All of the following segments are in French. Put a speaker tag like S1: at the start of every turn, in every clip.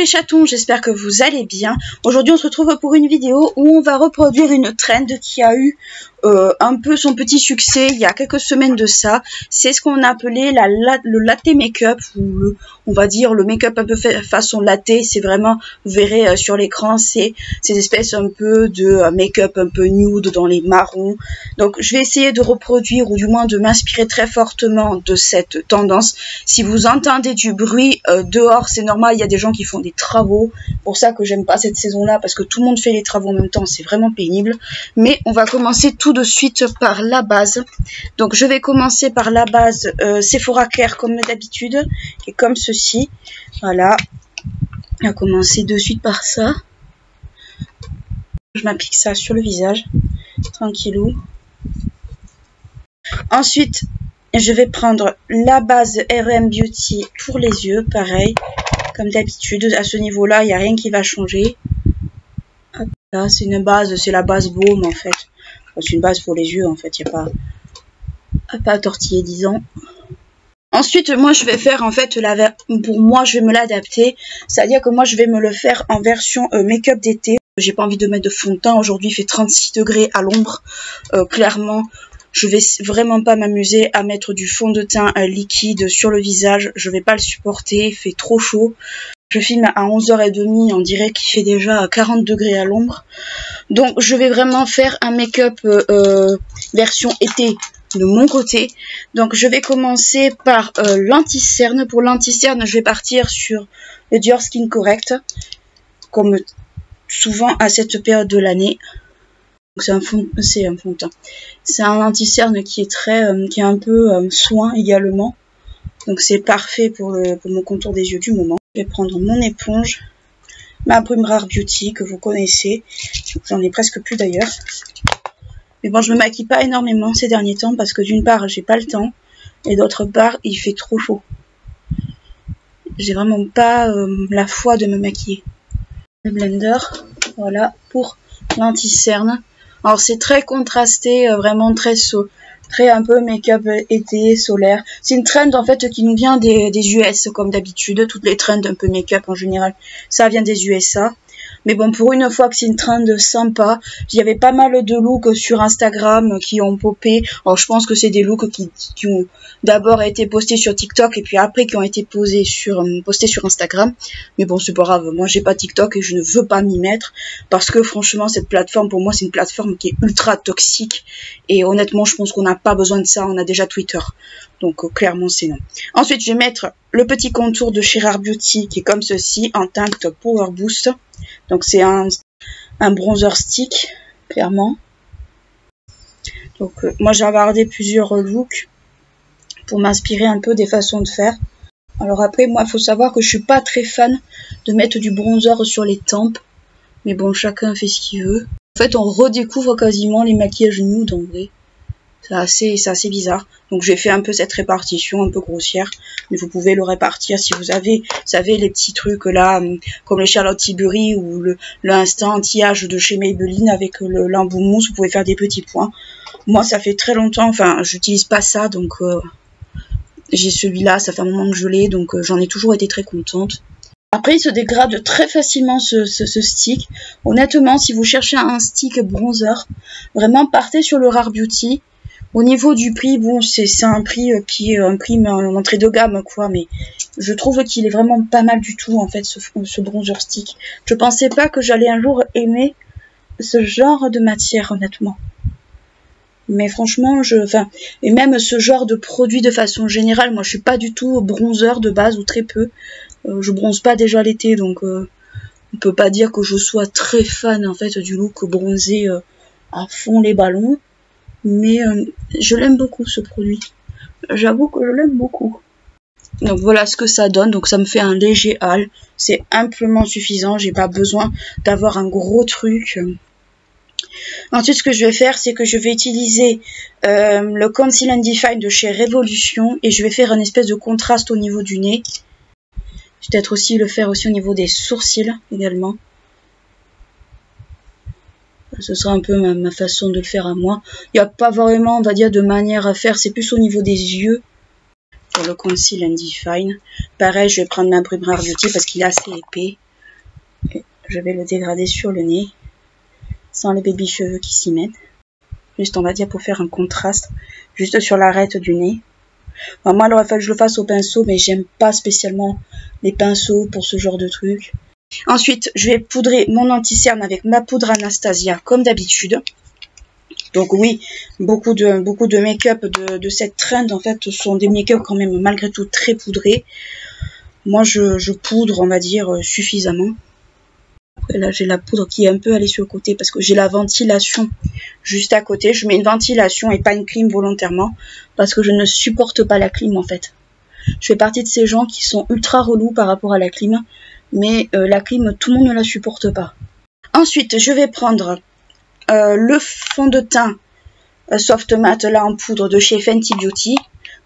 S1: les chatons, j'espère que vous allez bien. Aujourd'hui on se retrouve pour une vidéo où on va reproduire une trend qui a eu un peu son petit succès il y a quelques semaines de ça. C'est ce qu'on a appelé le latte make-up, ou on va dire le make-up un peu façon latte. C'est vraiment, vous verrez sur l'écran, c'est ces espèces un peu de make-up un peu nude dans les marrons. Donc je vais essayer de reproduire, ou du moins de m'inspirer très fortement de cette tendance. Si vous entendez du bruit dehors, c'est normal, il y a des gens qui font des travaux. Pour ça que j'aime pas cette saison-là, parce que tout le monde fait les travaux en même temps, c'est vraiment pénible. Mais on va commencer tout de suite par la base. Donc je vais commencer par la base Sephora Care comme d'habitude, qui est comme ceci. Voilà. On va commencer de suite par ça. Je m'applique ça sur le visage, tranquillou. Ensuite, je vais prendre la base RM Beauty pour les yeux, pareil, comme d'habitude. À ce niveau-là, il n'y a rien qui va changer. Hop, là, c'est une base, c'est la base baume en fait. C'est une base pour les yeux en fait, il n'y a pas à tortiller, disons. Ensuite, moi, je vais faire en fait, pour moi, je vais me l'adapter. C'est-à-dire que moi, je vais me le faire en version make-up d'été. J'ai pas envie de mettre de fond de teint. Aujourd'hui, il fait 36 degrés à l'ombre. Clairement, je vais vraiment pas m'amuser à mettre du fond de teint liquide sur le visage. Je vais pas le supporter, il fait trop chaud. Je filme à 11h30, on dirait qu'il fait déjà 40 degrés à l'ombre. Donc je vais vraiment faire un make-up version été de mon côté. Donc je vais commencer par l'anti-cerne. Pour l'anti-cerne, je vais partir sur le Dior Skin Correct, comme souvent à cette période de l'année. C'est un fond de teint. C'est un anti-cerne qui est un peu soin également. Donc c'est parfait pour mon contour des yeux du moment. Je vais prendre mon éponge, ma brume Rare Beauty que vous connaissez. J'en ai presque plus d'ailleurs. Mais bon, je me maquille pas énormément ces derniers temps parce que d'une part, j'ai pas le temps et d'autre part, il fait trop chaud. J'ai vraiment pas la foi de me maquiller. Le blender, voilà, pour l'anti-cerne. Alors c'est très contrasté, vraiment très un peu make-up été, solaire. C'est une trend en fait qui nous vient des US comme d'habitude. Toutes les trends un peu make-up en général, ça vient des USA. Mais bon, pour une fois que c'est une trend sympa, il y avait pas mal de looks sur Instagram qui ont popé. Alors je pense que c'est des looks qui ont d'abord été postés sur TikTok et puis après qui ont été postés sur Instagram. Mais bon, c'est pas grave, moi j'ai pas TikTok et je ne veux pas m'y mettre parce que franchement cette plateforme pour moi c'est une plateforme qui est ultra toxique et honnêtement je pense qu'on n'a pas besoin de ça, on a déjà Twitter. Donc clairement c'est non. Ensuite je vais mettre le petit contour de chez Rare Beauty qui est comme ceci en teinte Power Boost. Donc c'est un bronzer stick, clairement. Donc moi j'ai regardé plusieurs looks pour m'inspirer un peu des façons de faire. Alors après moi il faut savoir que je suis pas très fan de mettre du bronzer sur les tempes. Mais bon, chacun fait ce qu'il veut. En fait on redécouvre quasiment les maquillages nude en vrai. C'est assez bizarre. Donc j'ai fait un peu cette répartition un peu grossière. Mais vous pouvez le répartir si vous avez, vous savez, les petits trucs là, comme les Charlotte Tilbury ou le instant anti-âge de chez Maybelline avec l'embout mousse, vous pouvez faire des petits points. Moi ça fait très longtemps, enfin j'utilise pas ça, donc j'ai celui-là, ça fait un moment que je l'ai, donc j'en ai toujours été très contente. Après il se dégrade très facilement ce stick. Honnêtement, si vous cherchez un stick bronzer, vraiment partez sur le Rare Beauty. Au niveau du prix, bon, c'est un prix qui est un prix en entrée de gamme, quoi, mais je trouve qu'il est vraiment pas mal du tout, en fait, ce bronzer stick. Je pensais pas que j'allais un jour aimer ce genre de matière, honnêtement. Mais franchement, et même ce genre de produit de façon générale, moi je suis pas du tout bronzer de base, ou très peu. Je bronze pas déjà l'été, donc on peut pas dire que je sois très fan, en fait, du look bronzé à fond les ballons. Mais je l'aime beaucoup ce produit. J'avoue que je l'aime beaucoup. Donc voilà ce que ça donne. Donc ça me fait un léger hâle. C'est amplement suffisant. J'ai pas besoin d'avoir un gros truc. Ensuite ce que je vais faire, c'est que je vais utiliser le Conceal and Define de chez Revolution. Et je vais faire une espèce de contraste au niveau du nez. Je vais peut-être aussi le faire aussi au niveau des sourcils également. Ce sera un peu ma façon de le faire à moi. Il n'y a pas vraiment, on va dire, de manière à faire. C'est plus au niveau des yeux. Pour le Conceal and Define. Pareil, je vais prendre ma brume Rare Beauty parce qu'il est assez épais. Et je vais le dégrader sur le nez, sans les baby cheveux qui s'y mettent. Juste on va dire pour faire un contraste, juste sur l'arête du nez. Enfin, moi il aurait fallu que je le fasse au pinceau, mais j'aime pas spécialement les pinceaux pour ce genre de truc. Ensuite, je vais poudrer mon anti-cerne avec ma poudre Anastasia, comme d'habitude. Donc oui, beaucoup de make-up de cette trend, en fait, sont des make-up quand même, malgré tout, très poudrés. Moi, je poudre, on va dire, suffisamment. Après, là, j'ai la poudre qui est un peu allée sur le côté, parce que j'ai la ventilation juste à côté. Je mets une ventilation et pas une clim volontairement, parce que je ne supporte pas la clim, en fait. Je fais partie de ces gens qui sont ultra relous par rapport à la clim. Mais la clim, tout le monde ne la supporte pas. Ensuite, je vais prendre le fond de teint Soft Matte là en poudre de chez Fenty Beauty.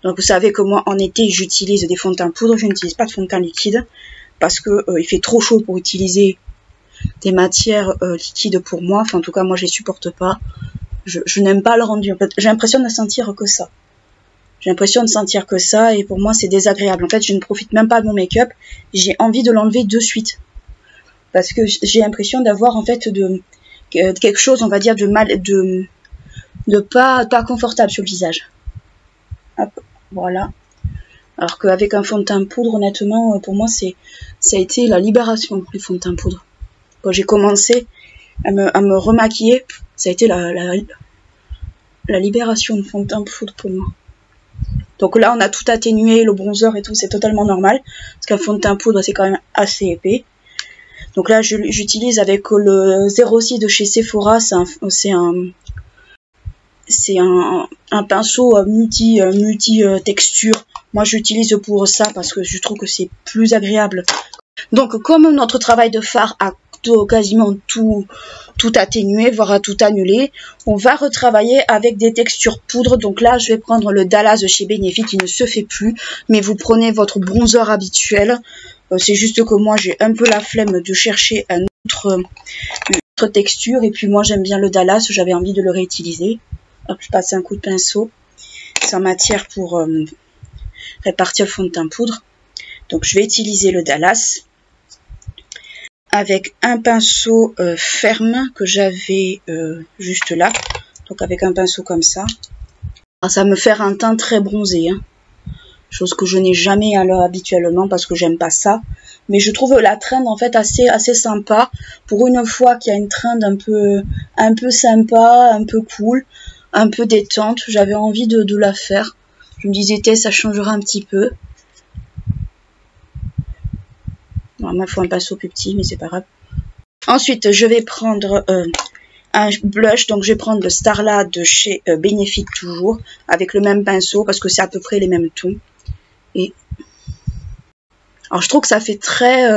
S1: Donc vous savez que moi en été j'utilise des fonds de teint poudre, je n'utilise pas de fond de teint liquide parce que il fait trop chaud pour utiliser des matières liquides pour moi. Enfin en tout cas moi je les supporte pas. Je n'aime pas le rendu. En fait, j'ai l'impression de sentir que ça. J'ai l'impression de sentir que ça et pour moi c'est désagréable. En fait, je ne profite même pas de mon make-up. J'ai envie de l'enlever de suite. Parce que j'ai l'impression d'avoir en fait quelque chose, on va dire, de pas confortable sur le visage. Hop, voilà. Alors qu'avec un fond de teint poudre, honnêtement, pour moi, ça a été la libération, les fonds de teint poudre. Quand j'ai commencé à me remaquiller, ça a été la libération de fond de teint poudre pour moi. Donc là, on a tout atténué, le bronzer et tout, c'est totalement normal. Parce qu'un fond de teint poudre, c'est quand même assez épais. Donc là, j'utilise avec le 06 de chez Sephora. C'est un pinceau multi texture. Moi, j'utilise pour ça parce que je trouve que c'est plus agréable. Donc, comme notre travail de fard a quasiment tout atténué, voire à tout annulé, on va retravailler avec des textures poudre. Donc là, je vais prendre le Dallas de chez Benefit qui ne se fait plus, mais vous prenez votre bronzer habituel. C'est juste que moi, j'ai un peu la flemme de chercher une autre texture. Et puis moi, j'aime bien le Dallas, j'avais envie de le réutiliser. Hop, je passe un coup de pinceau sans matière pour répartir le fond de teint poudre. Donc, je vais utiliser le Dallas avec un pinceau ferme que j'avais juste là. Donc, avec un pinceau comme ça. Alors, ça va me faire un teint très bronzé, hein. Chose que je n'ai jamais habituellement parce que j'aime pas ça. Mais je trouve la trend en fait assez sympa. Pour une fois qu'il y a une trend un peu sympa, un peu cool, un peu détente. J'avais envie de la faire. Je me disais, ça changera un petit peu. Normalement, il faut un pinceau plus petit, mais c'est pas grave. Ensuite, je vais prendre un blush. Donc, je vais prendre le Starla de chez Benefit toujours. Avec le même pinceau, parce que c'est à peu près les mêmes tons. Et alors, je trouve que ça fait très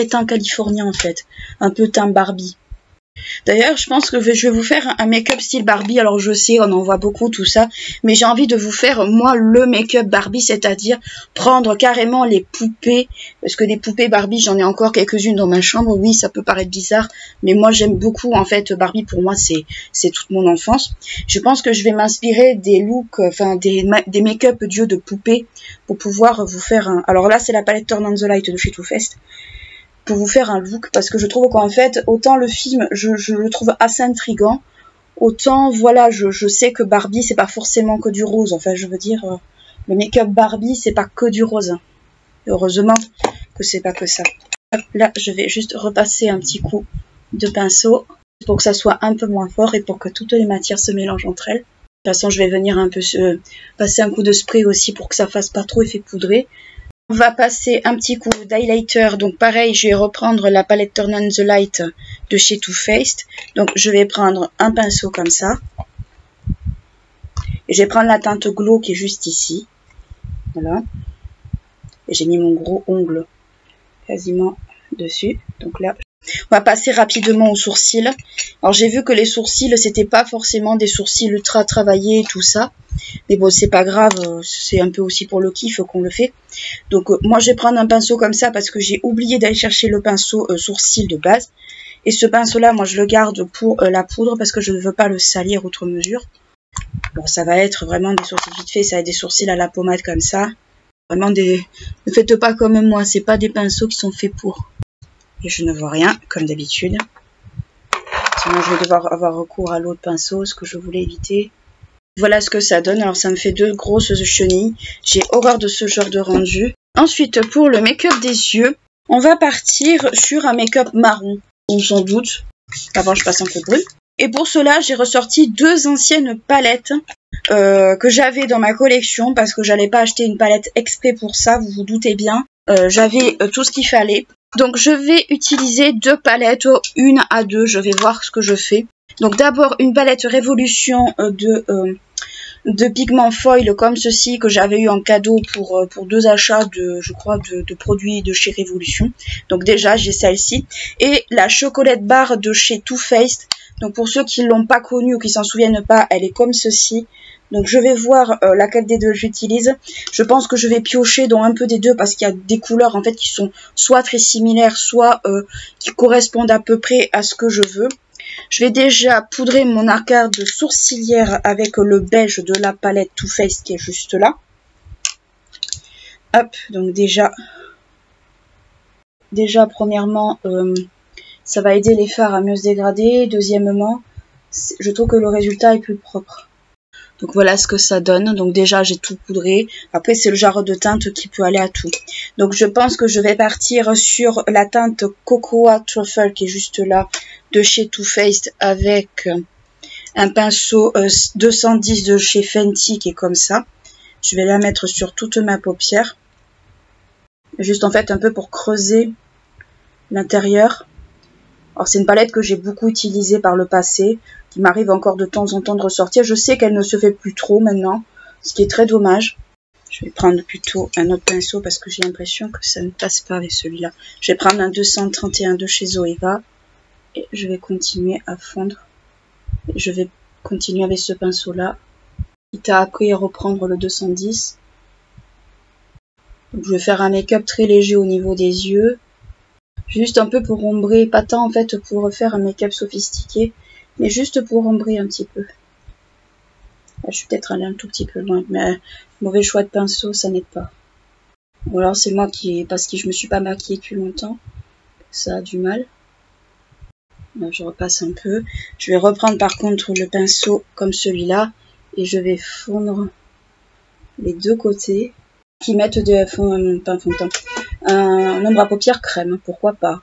S1: teint californien, en fait. Un peu teint Barbie. D'ailleurs, je pense que je vais vous faire un make-up style Barbie. Alors, je sais, on en voit beaucoup, tout ça. Mais j'ai envie de vous faire, moi, le make-up Barbie. C'est-à-dire prendre carrément les poupées. Parce que des poupées Barbie, j'en ai encore quelques-unes dans ma chambre. Oui, ça peut paraître bizarre. Mais moi, j'aime beaucoup, en fait, Barbie. Pour moi, c'est toute mon enfance. Je pense que je vais m'inspirer des looks, enfin, des make-up dieux de poupées. Pour pouvoir vous faire un... Alors là, c'est la palette Turn on the Light de chez Too Faced. Pour vous faire un look, parce que je trouve qu'en fait, autant le film, je le trouve assez intriguant, autant, voilà, je sais que Barbie, c'est pas forcément que du rose. Enfin, je veux dire, le make-up Barbie, c'est pas que du rose. Heureusement que c'est pas que ça. Hop, là, je vais juste repasser un petit coup de pinceau pour que ça soit un peu moins fort et pour que toutes les matières se mélangent entre elles. De toute façon, je vais venir un peu passer un coup de spray aussi pour que ça fasse pas trop effet poudré. On va passer un petit coup d'highlighter. Donc pareil, je vais reprendre la palette Turn on the Light de chez Too Faced. Donc je vais prendre un pinceau comme ça. Et je vais prendre la teinte Glow qui est juste ici. Voilà. Et j'ai mis mon gros ongle quasiment dessus. Donc là, on va passer rapidement aux sourcils. Alors j'ai vu que les sourcils, c'était pas forcément des sourcils ultra travaillés et tout ça. Mais bon, c'est pas grave, c'est un peu aussi pour le kiff qu'on le fait. Donc moi je vais prendre un pinceau comme ça parce que j'ai oublié d'aller chercher le pinceau sourcil de base. Et ce pinceau là, moi je le garde pour la poudre parce que je ne veux pas le salir outre mesure. Bon, ça va être vraiment des sourcils vite fait, ça va être des sourcils à la pommade comme ça. Vraiment des... Ne faites pas comme moi, c'est pas des pinceaux qui sont faits pour. Et je ne vois rien, comme d'habitude. Sinon, je vais devoir avoir recours à l'autre pinceau, ce que je voulais éviter. Voilà ce que ça donne. Alors, ça me fait 2 grosses chenilles. J'ai horreur de ce genre de rendu. Ensuite, pour le make-up des yeux, on va partir sur un make-up marron. On s'en doute. Avant, je passe un peu brut. Et pour cela, j'ai ressorti 2 anciennes palettes que j'avais dans ma collection parce que j'allais pas acheter une palette exprès pour ça, vous vous doutez bien. J'avais tout ce qu'il fallait. Donc je vais utiliser 2 palettes, 1 à 2, je vais voir ce que je fais. Donc d'abord une palette Révolution de pigments foil comme ceci que j'avais eu en cadeau pour 2 achats de produits de chez Révolution. Donc déjà j'ai celle-ci. Et la chocolate barre de chez Too Faced. Donc pour ceux qui ne l'ont pas connue ou qui s'en souviennent pas, elle est comme ceci. Donc je vais voir laquelle des deux j'utilise. Je pense que je vais piocher dans un peu des deux parce qu'il y a des couleurs en fait qui sont soit très similaires, soit qui correspondent à peu près à ce que je veux. Je vais déjà poudrer mon arcade sourcilière avec le beige de la palette Too Faced qui est juste là. Hop, donc déjà premièrement, ça va aider les fards à mieux se dégrader. Deuxièmement, je trouve que le résultat est plus propre. Donc voilà ce que ça donne. Donc déjà j'ai tout poudré. Après c'est le genre de teinte qui peut aller à tout. Donc je pense que je vais partir sur la teinte Cocoa Truffle qui est juste là de chez Too Faced avec un pinceau 210 de chez Fenty qui est comme ça. Je vais la mettre sur toute ma paupière. Juste en fait un peu pour creuser l'intérieur. Alors c'est une palette que j'ai beaucoup utilisée par le passé, qui m'arrive encore de temps en temps de ressortir. Je sais qu'elle ne se fait plus trop maintenant, ce qui est très dommage. Je vais prendre plutôt un autre pinceau parce que j'ai l'impression que ça ne passe pas avec celui-là. Je vais prendre un 231 de chez Zoeva et je vais continuer à fondre. Et je vais continuer avec ce pinceau-là, quitte à après reprendre le 210. Donc je vais faire un make-up très léger au niveau des yeux. Juste un peu pour ombrer, pas tant en fait pour faire un make-up sophistiqué, mais juste pour ombrer un petit peu. Là, je suis peut-être allée un tout petit peu loin, mais mauvais choix de pinceau, ça n'aide pas. Ou alors c'est moi parce que je me suis pas maquillée depuis longtemps, ça a du mal. Là, je repasse un peu. Je vais reprendre par contre le pinceau comme celui-là, et je vais fondre les deux côtés, qui mettent un ombre à paupières crème, pourquoi pas.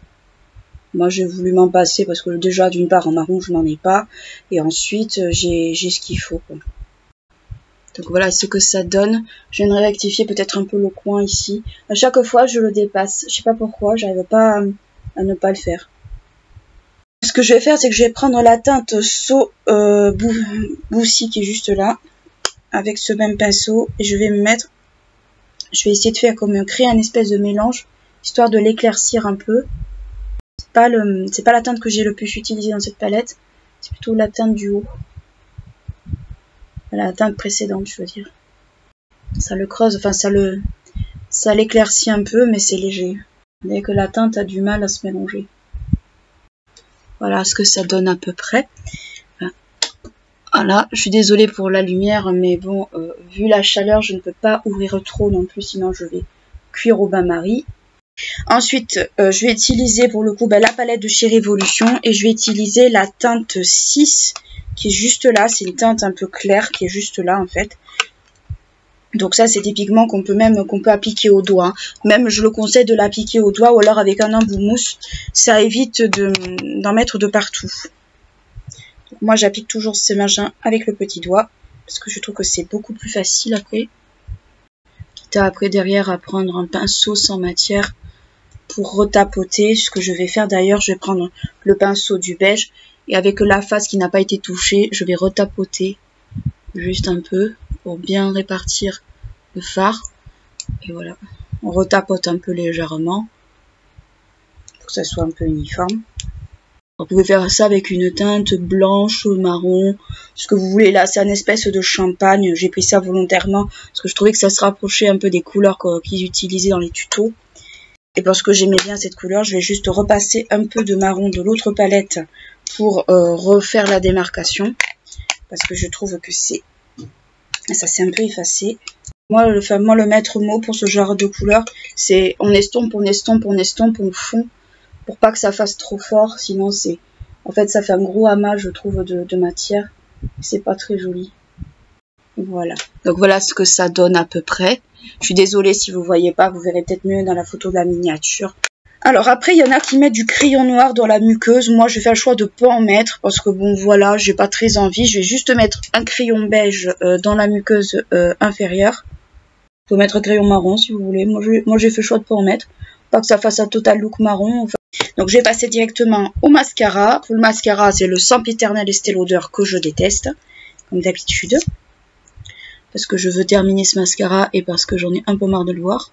S1: Moi j'ai voulu m'en passer parce que déjà d'une part en marron je n'en ai pas et ensuite j'ai ce qu'il faut quoi. Donc voilà ce que ça donne. Je viens de rectifier peut-être un peu le coin ici. À chaque fois je le dépasse, je sais pas pourquoi, j'arrive pas à ne pas le faire. Ce que je vais faire c'est que je vais prendre la teinte So Boosie qui est juste là avec ce même pinceau et je vais essayer de faire comme créer un espèce de mélange histoire de l'éclaircir un peu. C'est pas la teinte que j'ai le plus utilisée dans cette palette, c'est plutôt la teinte du haut. La teinte précédente, je veux dire. Ça le creuse, enfin ça l'éclaircit un peu, mais c'est léger. Vous voyez que la teinte a du mal à se mélanger. Voilà ce que ça donne à peu près. Voilà, je suis désolée pour la lumière, mais bon, vu la chaleur, je ne peux pas ouvrir trop non plus, sinon je vais cuire au bain-marie. Ensuite, je vais utiliser pour le coup la palette de chez Révolution et je vais utiliser la teinte 6 qui est juste là. C'est une teinte un peu claire qui est juste là en fait. Donc ça, c'est des pigments qu'on peut appliquer au doigt. Même je le conseille de l'appliquer au doigt ou alors avec un embout mousse. Ça évite d'en mettre de partout. Donc, moi, j'applique toujours ces machins avec le petit doigt parce que je trouve que c'est beaucoup plus facile après. Quitte à après derrière à prendre un pinceau sans matière pour retapoter, ce que je vais faire d'ailleurs, je vais prendre le pinceau du beige et avec la face qui n'a pas été touchée, je vais retapoter juste un peu pour bien répartir le fard. Et voilà, on retapote un peu légèrement pour que ça soit un peu uniforme. Vous pouvez faire ça avec une teinte blanche ou marron, ce que vous voulez. Là, c'est une espèce de champagne. J'ai pris ça volontairement parce que je trouvais que ça se rapprochait un peu des couleurs qu'ils utilisaient dans les tutos. Et parce que j'aimais bien cette couleur, je vais juste repasser un peu de marron de l'autre palette pour refaire la démarcation. Parce que je trouve que ça s'est un peu effacé. Moi, le maître mot pour ce genre de couleur, c'est on estompe, on estompe, on estompe, on fond. pour pas que ça fasse trop fort, sinon c'est... En fait, ça fait un gros amas, je trouve, de matière. C'est pas très joli. Voilà. Donc voilà ce que ça donne à peu près. Je suis désolée si vous voyez pas, vous verrez peut-être mieux dans la photo de la miniature. Alors après, il y en a qui mettent du crayon noir dans la muqueuse. Moi, je fais le choix de pas en mettre parce que bon, voilà, j'ai pas très envie. Je vais juste mettre un crayon beige dans la muqueuse inférieure. Vous pouvez mettre un crayon marron si vous voulez. Moi, j'ai fait le choix de pas en mettre. Pas que ça fasse un total look marron. Enfin. Donc, je vais passer directement au mascara. Pour le mascara, c'est le Sempiternel Estée Lauder que je déteste, comme d'habitude. Parce que je veux terminer ce mascara et parce que j'en ai un peu marre de le voir.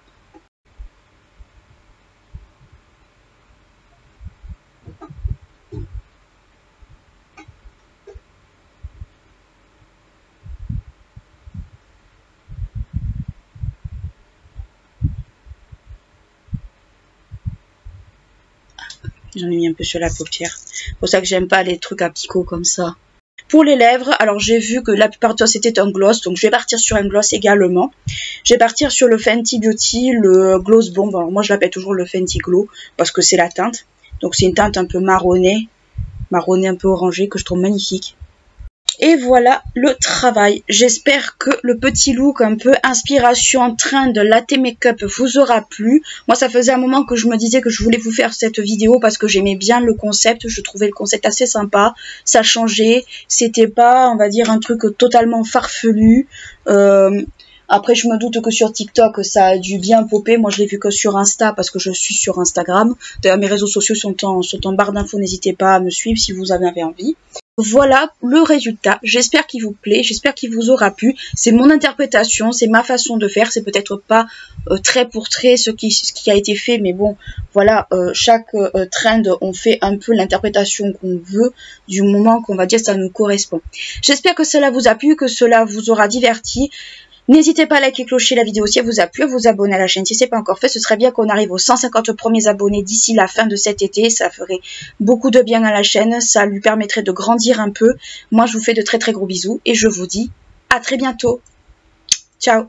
S1: J'en ai mis un peu sur la paupière. C'est pour ça que j'aime pas les trucs à picot comme ça. Pour les lèvres, alors j'ai vu que la plupart de temps c'était un gloss, donc je vais partir sur un gloss également. Je vais partir sur le Fenty Beauty, le Gloss Bomb. Alors moi je l'appelle toujours le Fenty Glow parce que c'est la teinte. Donc c'est une teinte un peu marronnée un peu orangé que je trouve magnifique. Et voilà le travail. J'espère que le petit look un peu inspiration train de Latte Makeup vous aura plu. Moi, ça faisait un moment que je me disais que je voulais vous faire cette vidéo parce que j'aimais bien le concept. Je trouvais le concept assez sympa. Ça changeait. C'était pas, on va dire, un truc totalement farfelu. Après, je me doute que sur TikTok, ça a dû bien popper. Moi, je l'ai vu que sur Insta parce que je suis sur Instagram. D'ailleurs, mes réseaux sociaux sont en barre d'infos. N'hésitez pas à me suivre si vous avez envie. Voilà le résultat. J'espère qu'il vous plaît. J'espère qu'il vous aura plu. C'est mon interprétation. C'est ma façon de faire. C'est peut-être pas trait pour trait ce qui a été fait. Mais bon, voilà. Chaque trend, on fait un peu l'interprétation qu'on veut du moment qu'on va dire ça nous correspond. J'espère que cela vous a plu, que cela vous aura diverti. N'hésitez pas à liker et clocher la vidéo si elle vous a plu, à vous abonner à la chaîne si ce n'est pas encore fait. Ce serait bien qu'on arrive aux 150 premiers abonnés d'ici la fin de cet été. Ça ferait beaucoup de bien à la chaîne. Ça lui permettrait de grandir un peu. Moi, je vous fais de très très gros bisous et je vous dis à très bientôt. Ciao!